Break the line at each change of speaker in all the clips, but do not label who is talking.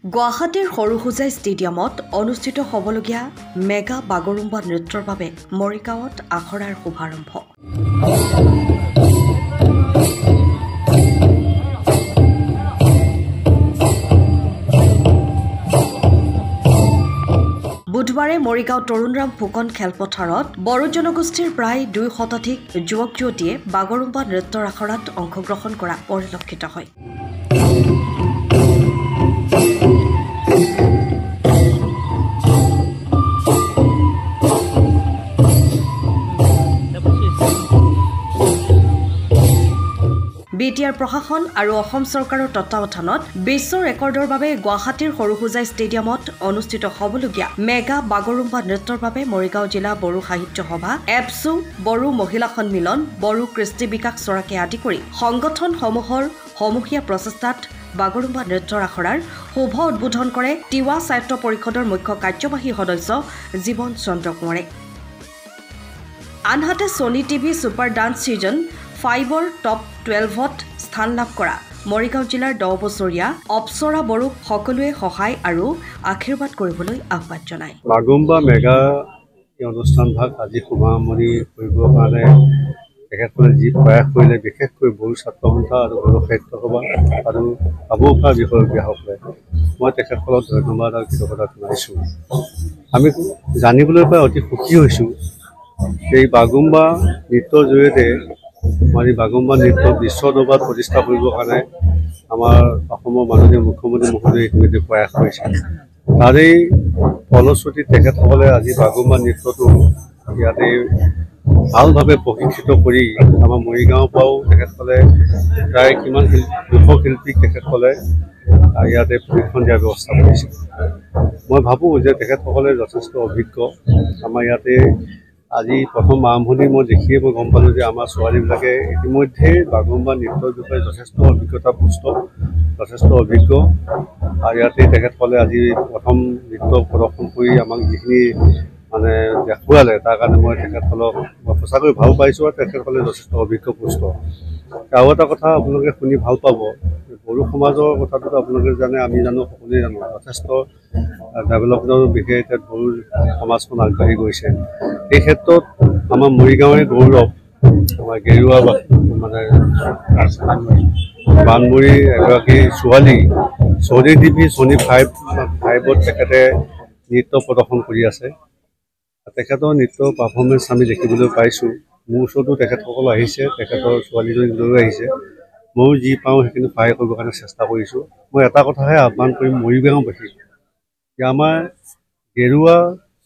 গুৱাহাটীৰ সৰুসজাই ষ্টেডিয়ামত অনুষ্ঠিত হ'বলগীয়া মেগা বাগৰুম্বা নৃত্যৰ বাবে মৰিগাঁৱত আখৰাৰ শুভাৰম্ভ। বুধবাৰে মৰিগাঁও তৰুণৰাম ফুকন খেলপথাৰত বড়ো জনগোষ্ঠীৰ প্ৰায় 2 শতাধিক যুৱক যুৱতীয়ে বাগৰুম্বা নৃত্যৰ আখৰাত অংশগ্ৰহণ কৰা পৰিলক্ষিত হয়। বিটিআৰ প্ৰশাসন আৰু অসম চৰকাৰৰ তত্বাৱধানত বিশ্ব ৰেকৰ্ডৰ বাবে গুৱাহাটীৰ সৰুসজাই ষ্টেডিয়ামত অনুষ্ঠিত হ'বলগীয়া মেগা বাগৰুম্বা নৃত্যৰ বাবে মৰিগাঁও জিলা বড়ো সাহিত্য সভা, এপছু, বড়ো মহিলা সন্মিলন, বড়ো কৃষ্টি বিকাশ চৰাকে আদি কৰি সংগঠনসমূহৰ সমূহীয়া প্ৰচেষ্টাত বাগৰুম্বা নৃত্যৰ আখৰাৰ শুভ উদ্বোধন কৰে তিৱা সাহিত্য পৰিষদৰ মুখ্য কাৰ্যবাহী সদস্য জীৱন চন্দ্ৰ কোঁৱৰে। আনহাতে Sony TV super dance season 5ৰ টপ 12ত স্থান লাভ কৰা মৰিগাঁও জিলাৰ 10 বছৰীয়া অপ্সৰা বড়োক সকলোৱে সহায় আৰু আশীৰ্বাদ কৰিবলৈ আহ্বান জনায়।
বাগৰুম্বা মেগা অনুষ্ঠানভাগ আজি সমামনি কৰিবৰ কাৰণে তেখেতসকলে যি প্ৰয়াস কৰিলে, বিশেষকৈ বড়ো ছাত্ৰ সন্থা আৰু বড়ো সাহিত্য সভা আৰু আবুফা বিষয়ববীয়াসকলে মই তেখেতসকলক ধন্যবাদ আৰু কৃতজ্ঞতা জনাইছোঁ। আমি জানিবলৈ পাই অতি সুখী হৈছোঁ এই বাগৰুম্বা নৃত্যৰ জৰিয়তে আমাৰ এই বাগৰুম্বা নৃত্য বিশ্ব দৰবাৰত প্ৰতিষ্ঠা কৰিবৰ কাৰণে আমাৰ অসমৰ মাননীয় মুখ্যমন্ত্ৰী মহোদয়ে ইতিমধ্যে প্ৰয়াস কৰিছে। তাৰেই ফলশ্ৰুতিত তেখেতসকলে আজি বাগৰুম্বা নৃত্যটো ইয়াতে ভালভাৱে প্ৰশিক্ষিত কৰি আমাৰ মৰিগাঁৱৰ পৰাও তেখেতসকলে প্ৰায় কিমান 200 শিল্পীক তেখেতসকলে ইয়াতে প্ৰশিক্ষণ দিয়াৰ ব্যৱস্থা কৰিছে। মই ভাবোঁ যে তেখেতসকলে যথেষ্ট অভিজ্ঞ। আমাৰ ইয়াতে আজি প্ৰথম আৰম্ভণি মই দেখিয়ে মই গম পালোঁ যে আমাৰ ছোৱালীবিলাকে ইতিমধ্যে বাগৰুম্বা নৃত্যৰ বিষয়ে যথেষ্ট অভিজ্ঞতাপুষ্ট, যথেষ্ট অভিজ্ঞ। আৰু ইয়াতে তেখেতসকলে আজি প্ৰথম নৃত্য প্ৰদৰ্শন কৰি আমাক যিখিনি মানে দেখুৱালে তাৰ কাৰণে মই তেখেতসকলক সঁচাকৈ ভাল পাইছোঁ আৰু তেখেতসকলে যথেষ্ট অভিজ্ঞপুষ্ট। আৰু এটা কথা আপোনালোকে শুনি ভাল পাব, বড়ো সমাজৰ কথাটোতো আপোনালোকে জানে, আমি জানো, সকলোৱে জানো, যথেষ্ট ডেভেলপমেণ্টৰ বিষয়ে এতিয়া বড়ো সমাজখন আগবাঢ়ি গৈছে। এই ক্ষেত্ৰত আমাৰ মৰিগাঁৱৰে গৌৰৱ, আমাৰ গেৰুৱা মানে বানমুৰি এগৰাকী ছোৱালী ছনী টিভি ছনী 5ত তেখেতে নৃত্য প্ৰদৰ্শন কৰি আছে। তেখেতৰ নৃত্য পাৰফৰ্মেঞ্চ আমি দেখিবলৈ পাইছোঁ। মোৰ ওচৰতো তেখেতসকল আহিছে, তেখেতৰ ছোৱালীজনীক লৈ আহিছে। ময়ো যি পাওঁ সেইখিনি সহায় কৰিবৰ কাৰণে চেষ্টা কৰিছোঁ। মই এটা কথাহে আহ্বান কৰিম মৰিগাঁওবাসী যে আমাৰ গেৰুৱা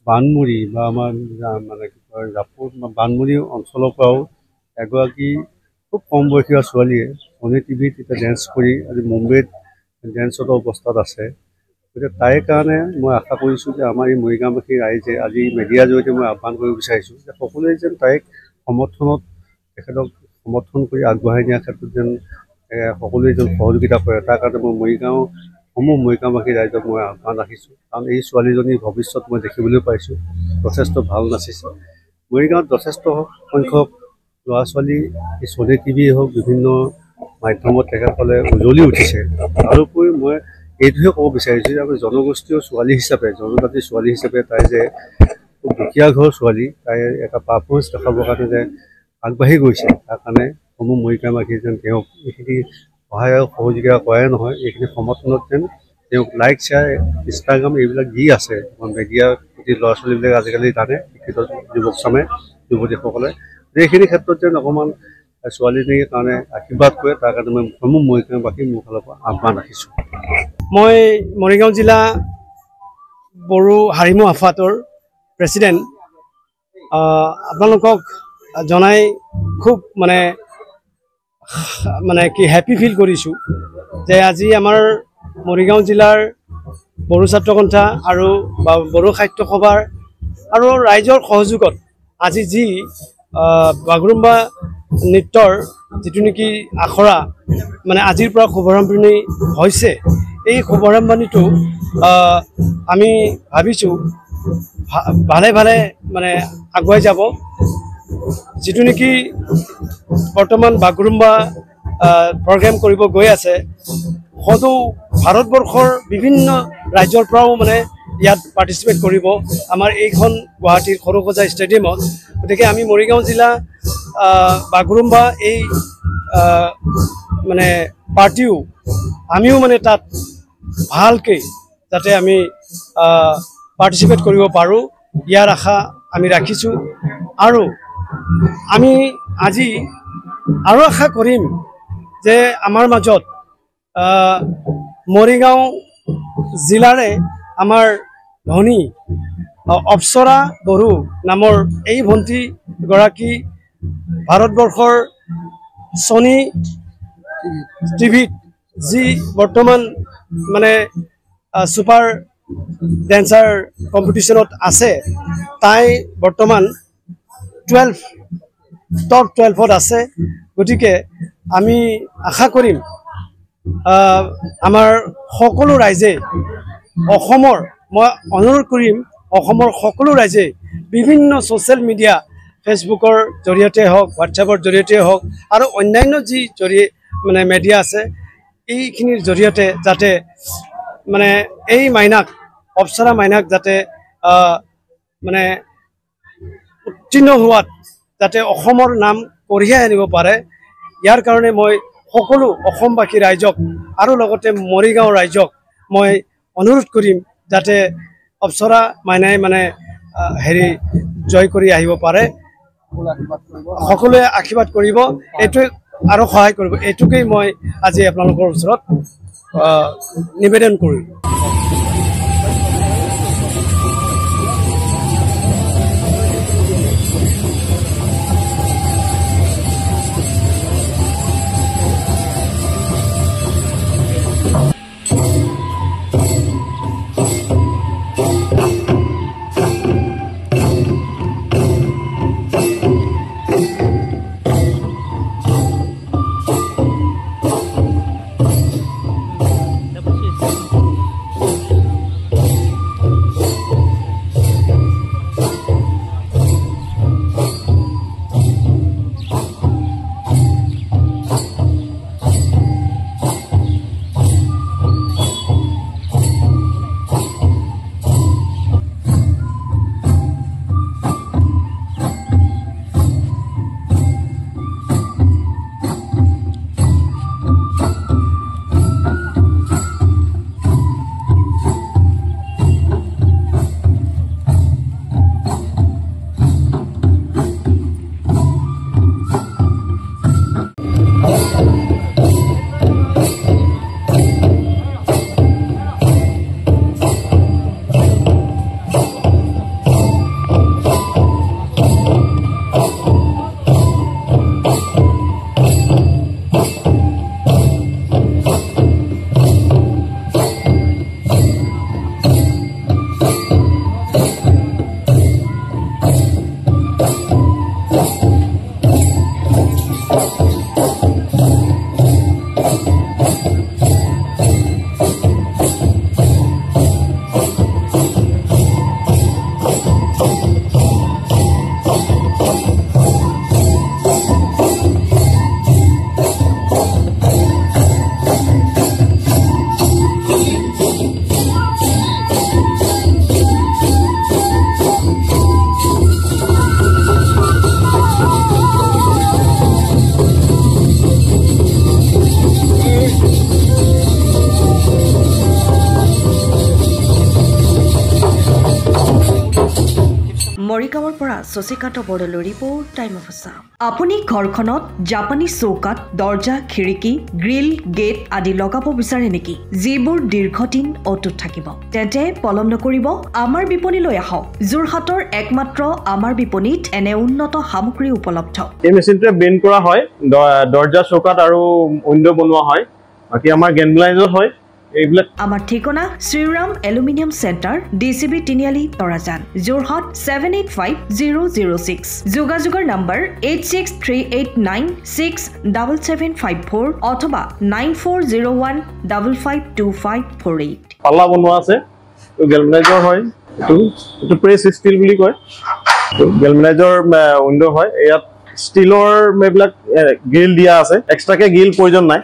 বানমুৰি বা আমাৰ মানে কি কয় জাপুৰ বানমুৰি অঞ্চলৰ পৰাও এগৰাকী খুব কম বয়সীয়া ছোৱালীয়ে ছনী টিভিত এতিয়া ডেন্স কৰি আজি মুম্বাইত ডেন্সত অৱস্থাত আছে। গতিকে তাইৰ কাৰণে মই আশা কৰিছোঁ যে আমাৰ এই মৰিগাঁওবাসী ৰাইজে আজি মিডিয়াৰ জৰিয়তে মই আহ্বান কৰিব বিচাৰিছোঁ যে সকলোৱে যেন তাইক সমৰ্থনত তেখেতক সমৰ্থন কৰি আগবঢ়াই নিয়াৰ ক্ষেত্ৰত যেন সকলোৱে যেন সহযোগিতা কৰে। তাৰ কাৰণে মই মৰিগাঁওবাসী ৰাইজক মই আহ্বান ৰাখিছোঁ। কাৰণ এই ছোৱালীজনীৰ ভৱিষ্যত মই দেখিবলৈ পাইছোঁ, যথেষ্ট ভাল নাচিছে। মৰিগাঁৱত যথেষ্ট সংখ্যক ল'ৰা ছোৱালী এই ছনী টিভিয়ে হওক বিভিন্ন মাধ্যমত তেখেতসকলে উজলি উঠিছে। তাৰোপৰি মই এইটোহে ক'ব বিচাৰিছোঁ যে আমি জনগোষ্ঠীয় ছোৱালী হিচাপে, জনজাতিৰ ছোৱালী হিচাপে তাই যে খুব দুখীয়া ঘৰৰ ছোৱালী, তাই এটা পাৰফৰ্মেঞ্চ দেখাবৰ কাৰণে যে আগবাঢ়ি গৈছে, তাৰ কাৰণে মৰিগাঁওবাসী যেন তেওঁক এইখিনি সহায় আৰু সহযোগিতা কৰাই নহয়, এইখিনি সমৰ্থনত যেন তেওঁক লাইক শ্বেয়াৰ ইনষ্টাগ্ৰাম এইবিলাক দি আছে মিডিয়াৰ প্ৰতি ল'ৰা ছোৱালীবিলাক আজিকালি জানে, শিক্ষিত যুৱকচামে যুৱতীসকলে এইখিনি ক্ষেত্ৰত যেন অকণমান ছোৱালীজনীৰ কাৰণে আশীৰ্বাদ কৰে। তাৰ কাৰণে মই মৰিগাঁওবাসী মোৰ ফালৰ পৰা আহ্বান ৰাখিছোঁ।
মই মৰিগাঁও জিলা বড়ো হাৰিমু আফাতৰ প্ৰেচিডেণ্ট। আপোনালোকক জনাই খুব মানে কি হেপী ফিল কৰিছোঁ যে আজি আমাৰ মৰিগাঁও জিলাৰ বড়ো ছাত্ৰ সন্থা আৰু বড়ো সাহিত্য সভাৰ আৰু ৰাইজৰ সহযোগত আজি যি বাগৰুম্বা নৃত্যৰ যিটো নেকি আখৰা মানে আজিৰ পৰা শুভাৰম্ভণি হৈছে, এই শুভাৰম্ভণিটো আমি ভাবিছোঁ ভালে ভালে মানে আগুৱাই যাব। যিটো নেকি বৰ্তমান বাগৰুম্বা প্ৰগ্ৰেম কৰিব গৈ আছে, সদৌ ভাৰতবৰ্ষৰ বিভিন্ন ৰাজ্যৰ পৰাও মানে ইয়াত পাৰ্টিচিপেট কৰিব আমাৰ এইখন গুৱাহাটীৰ সৰুসজাই ষ্টেডিয়ামত। গতিকে আমি মৰিগাঁও জিলা বাগৰুম্বা এই মানে পাৰ্টিও আমিও মানে তাত ভালকৈ যাতে আমি পাৰ্টিচিপেট কৰিব পাৰোঁ ইয়াৰ আশা আমি ৰাখিছোঁ। আৰু আমি আজি আৰু আশা কৰিম যে আমাৰ মাজত মৰিগাঁও জিলাৰে আমাৰ ধনী অপ্সৰা বড়ো নামৰ এই ভণ্টিগৰাকী ভাৰতবৰ্ষৰ ছনী টিভিত যি বৰ্তমান মানে ছুপাৰ ডেন্সাৰ কম্পিটিশ্যনত আছে, তাই বৰ্তমান টপ 12ত আছে। গতিকে আমি আশা কৰিম আমাৰ সকলো ৰাইজে অসমৰ, মই অনুৰোধ কৰিম অসমৰ সকলো ৰাইজে বিভিন্ন ছ'চিয়েল মিডিয়া ফেচবুকৰ জৰিয়তে হওক, হোৱাটছএপৰ জৰিয়তে হওক আৰু অন্যান্য যি মানে মিডিয়া আছে এইখিনিৰ জৰিয়তে যাতে মানে এই মাইনাক অপ্সৰা মাইনাক যাতে মানে উত্তীৰ্ণ হোৱাত যাতে অসমৰ নাম কঢ়িয়াই আনিব পাৰে, ইয়াৰ কাৰণে মই সকলো অসমবাসী ৰাইজক আৰু লগতে মৰিগাঁও ৰাইজক মই অনুৰোধ কৰিম যাতে অপ্সৰা মাইনাই মানে জয় কৰি আহিব পাৰে। সকলোৱে আশীৰ্বাদ কৰিব, এইটোৱে আৰু সহায় কৰিব, এইটোকেই মই আজি আপোনালোকৰ ওচৰত নিবেদন কৰিম।
মৰিগাঁৱৰ পৰা Shashikanta Bordoloi report time of Assam. আপুনি ঘৰখনত জাপানী চৌকাত, দৰ্জা, খিৰিকী, গ্ৰিল, গেট আদি লগাব বিচাৰে নেকি, যিবোৰ দীৰ্ঘদিন অটুট থাকিব? তেন্তে পলম নকৰিব, আমাৰ বিপণীলৈ আহক। যোৰহাটৰ একমাত্ৰ আমাৰ বিপণীত এনে উন্নত সামগ্ৰী উপলব্ধ।
এই মেচিনটোৱে বেণ্ড কৰা হয়, দৰ্জা, চৌকাত আৰু উইণ্ডো বনোৱা হয়। বাকী আমাৰ গেনব্লাইজত হয় এইবিলাক।
আমাৰ ঠিকনা শ্ৰীৰাম এলুমিনিয়াম চেণ্টাৰ, DCB তিনিআলি, তৰাজান, যোৰহাট 785006। যোগাযোগৰ নম্বৰ 8638967754 অথবা 9401552548।
পাল্লা বনোৱা আছে, গেলমেনাইজৰ হয়, এইটো প্ৰেছ ষ্টীল বুলি কয়। গেলমেনাইজৰ উইণ্ডো হয়। ইয়াত ষ্টীলৰ এইবিলাক গ্ৰিল দিয়া আছে, এক্সট্ৰাকে গ্ৰিল প্ৰয়োজন নাই।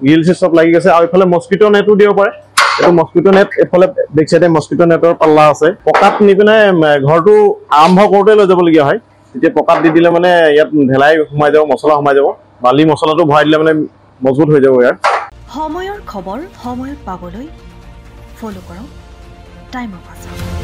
গ্ৰিল চব লাগি গৈছে আৰু এইফালে মস্কিটো নেটো দিব পাৰে এইটো মস্কিটো নেট এইফালে বেক চাইডে মস্কিটো নেটৰ পাল্লা আছে পকাত নি পিনে ঘৰটো আৰম্ভ কৰোঁতে লৈ যাবলগীয়া হয় তেতিয়া পকাত দি দিলে মানে ইয়াত ঢেলাই সোমাই যাব মছলা সোমাই যাব বালি মছলাটো ভৰাই দিলে মানে মজবুত হৈ যাব ইয়াৰ
সময়ৰ খবৰ সময়ত পাবলৈ ফলো কৰক টাইম অফ